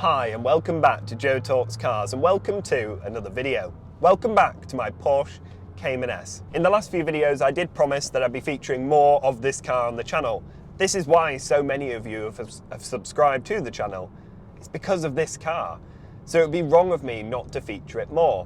Hi and welcome back to Joe Talks Cars and welcome to another video. Welcome back to my Porsche Cayman S. In the last few videos I did promise that I'd be featuring more of this car on the channel. This is why so many of you have subscribed to the channel. It's because of this car. So it would be wrong of me not to feature it more.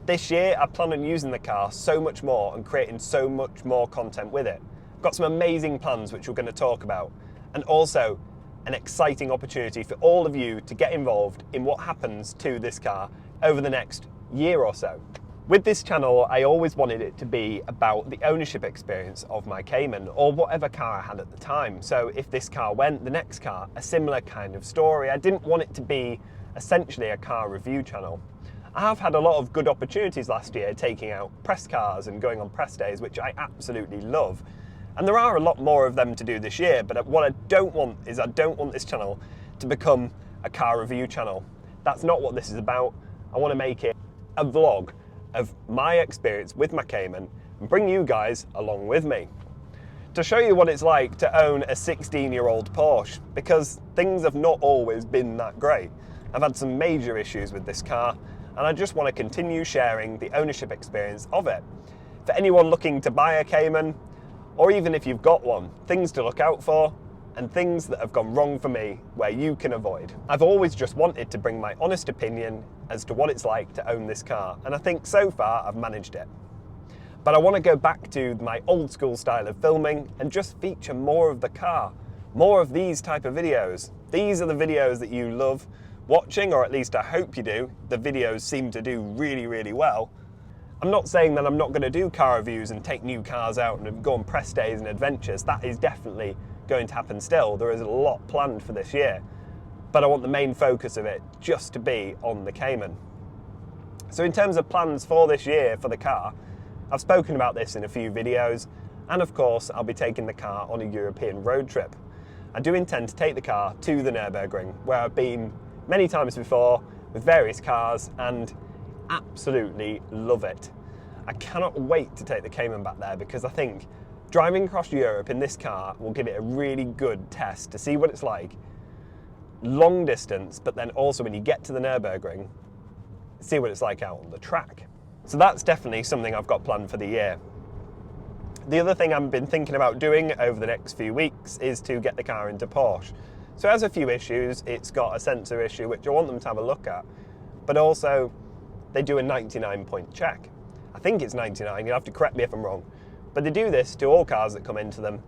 This year I plan on using the car so much more and creating so much more content with it. I've got some amazing plans which we're going to talk about, and also an exciting opportunity for all of you to get involved in what happens to this car over the next year or so. With this channel, I always wanted it to be about the ownership experience of my Cayman, or whatever car I had at the time. So if this car went, the next car, a similar kind of story. I didn't want it to be essentially a car review channel. I have had a lot of good opportunities last year taking out press cars and going on press days, which I absolutely love. And there are a lot more of them to do this year, but what I don't want is I don't want this channel to become a car review channel. That's not what this is about. I want to make it a vlog of my experience with my Cayman and bring you guys along with me to show you what it's like to own a 16-year-old Porsche, because things have not always been that great. I've had some major issues with this car and I just want to continue sharing the ownership experience of it. For anyone looking to buy a Cayman, or even if you've got one, things to look out for and things that have gone wrong for me where you can avoid. I've always just wanted to bring my honest opinion as to what it's like to own this car, and I think so far I've managed it. But I want to go back to my old school style of filming and just feature more of the car, more of these type of videos. These are the videos that you love watching, or at least I hope you do. The videos seem to do really, really well. I'm not saying that I'm not going to do car reviews and take new cars out and go on press days and adventures. That is definitely going to happen still. There is a lot planned for this year. But I want the main focus of it just to be on the Cayman. So in terms of plans for this year for the car, I've spoken about this in a few videos, and of course I'll be taking the car on a European road trip. I do intend to take the car to the Nürburgring, where I've been many times before with various cars and absolutely love it. I cannot wait to take the Cayman back there, because I think driving across Europe in this car will give it a really good test to see what it's like long distance, but then also when you get to the Nürburgring, see what it's like out on the track. So that's definitely something I've got planned for the year. The other thing I've been thinking about doing over the next few weeks is to get the car into Porsche. So it has a few issues. It's got a sensor issue which I want them to have a look at, but also they do a 99-point check. I think it's 99, you'll have to correct me if I'm wrong. But they do this to all cars that come into them,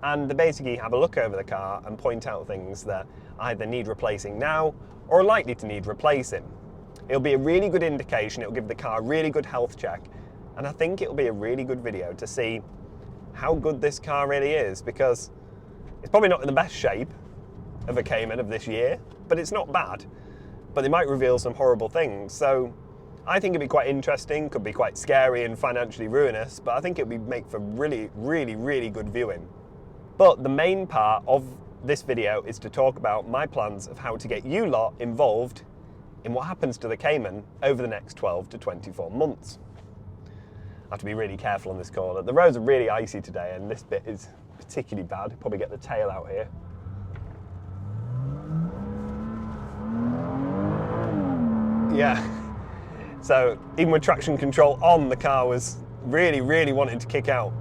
and they basically have a look over the car and point out things that either need replacing now or are likely to need replacing. It'll be a really good indication, it'll give the car a really good health check, and I think it'll be a really good video to see how good this car really is, because it's probably not in the best shape of a Cayman of this year, but it's not bad. But they might reveal some horrible things, so I think it'd be quite interesting, could be quite scary and financially ruinous, but I think it would make for really, really, really good viewing. But the main part of this video is to talk about my plans of how to get you lot involved in what happens to the Cayman over the next 12 to 24 months. I have to be really careful on this corner. The roads are really icy today, and this bit is particularly bad. Probably get the tail out here. Yeah. So even with traction control on, the car was really, really wanting to kick out.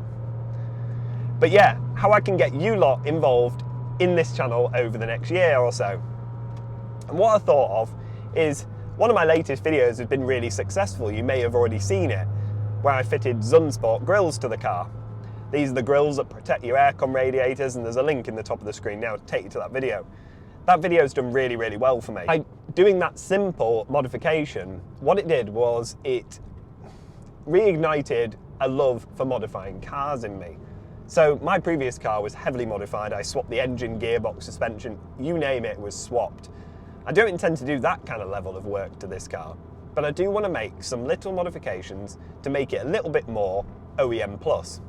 But yeah, how I can get you lot involved in this channel over the next year or so. And what I thought of is, one of my latest videos has been really successful. You may have already seen it, where I fitted Zunsport grills to the car. These are the grills that protect your aircon radiators, and there's a link in the top of the screen now to take you to that video. That video's done really, really well for me. By doing that simple modification, what it did was it reignited a love for modifying cars in me. So my previous car was heavily modified. I swapped the engine, gearbox, suspension, you name it was swapped. I don't intend to do that kind of level of work to this car, but I do want to make some little modifications to make it a little bit more OEM plus.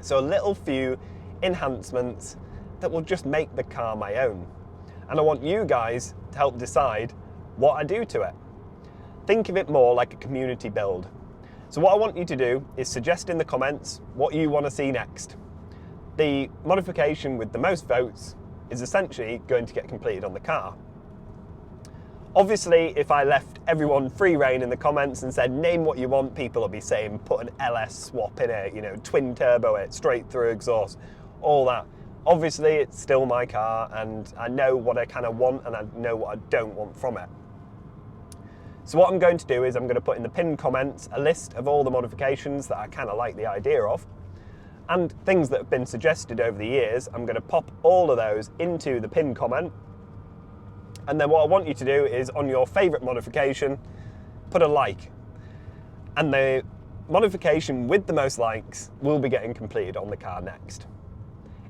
So a little few enhancements that will just make the car my own. And I want you guys to help decide what I do to it. Think of it more like a community build. So what I want you to do is suggest in the comments what you want to see next. The modification with the most votes is essentially going to get completed on the car. Obviously, if I left everyone free rein in the comments and said, name what you want, people will be saying, put an LS swap in it, you know, twin turbo it, straight through exhaust, all that. Obviously, it's still my car, and I know what I kind of want and I know what I don't want from it. So what I'm going to do is I'm going to put in the pinned comments a list of all the modifications that I kind of like the idea of, and things that have been suggested over the years. I'm going to pop all of those into the pinned comment. And then what I want you to do is, on your favourite modification, put a like. And the modification with the most likes will be getting completed on the car next.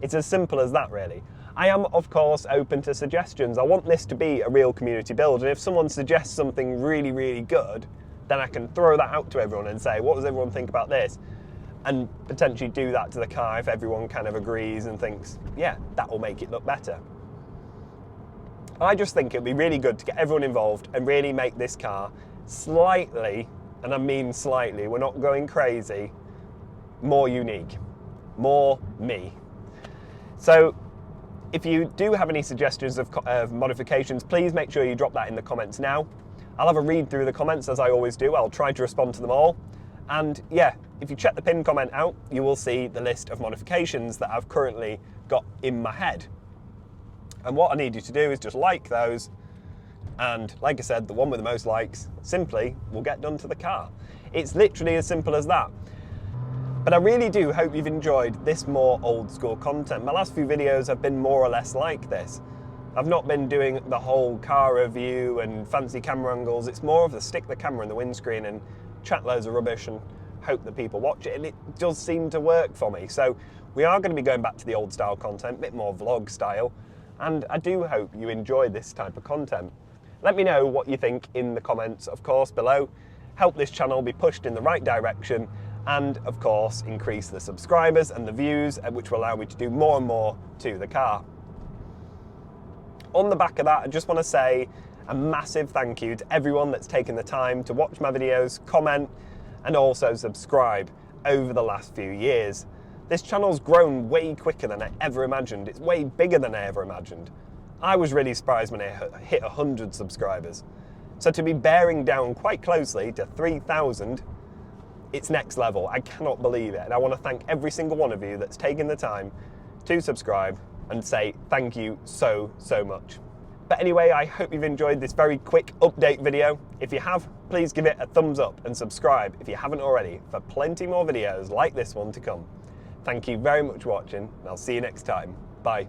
It's as simple as that, really. I am, of course, open to suggestions. I want this to be a real community build, and if someone suggests something really, really good, then I can throw that out to everyone and say, what does everyone think about this? And potentially do that to the car if everyone kind of agrees and thinks, yeah, that will make it look better. I just think it would be really good to get everyone involved and really make this car slightly, and I mean slightly, we're not going crazy, more unique, more me. So if you do have any suggestions of modifications, please make sure you drop that in the comments now. I'll have a read through the comments as I always do. I'll try to respond to them all. And yeah, if you check the pinned comment out, you will see the list of modifications that I've currently got in my head. And what I need you to do is just like those, and like I said, the one with the most likes simply will get done to the car. It's literally as simple as that. But I really do hope you've enjoyed this more old school content. My last few videos have been more or less like this. I've not been doing the whole car review and fancy camera angles. It's more of the stick the camera in the windscreen and chat loads of rubbish and hope that people watch it, and it does seem to work for me. So we are going to be going back to the old style content, a bit more vlog style. And I do hope you enjoy this type of content. Let me know what you think in the comments, of course, below. Help this channel be pushed in the right direction, and of course, increase the subscribers and the views, which will allow me to do more and more to the car. On the back of that, I just want to say a massive thank you to everyone that's taken the time to watch my videos, comment, and also subscribe over the last few years. This channel's grown way quicker than I ever imagined. It's way bigger than I ever imagined. I was really surprised when it hit 100 subscribers. So to be bearing down quite closely to 3,000, it's next level. I cannot believe it. And I want to thank every single one of you that's taken the time to subscribe and say thank you so, so much. But anyway, I hope you've enjoyed this very quick update video. If you have, please give it a thumbs up and subscribe if you haven't already for plenty more videos like this one to come. Thank you very much for watching, and I'll see you next time. Bye.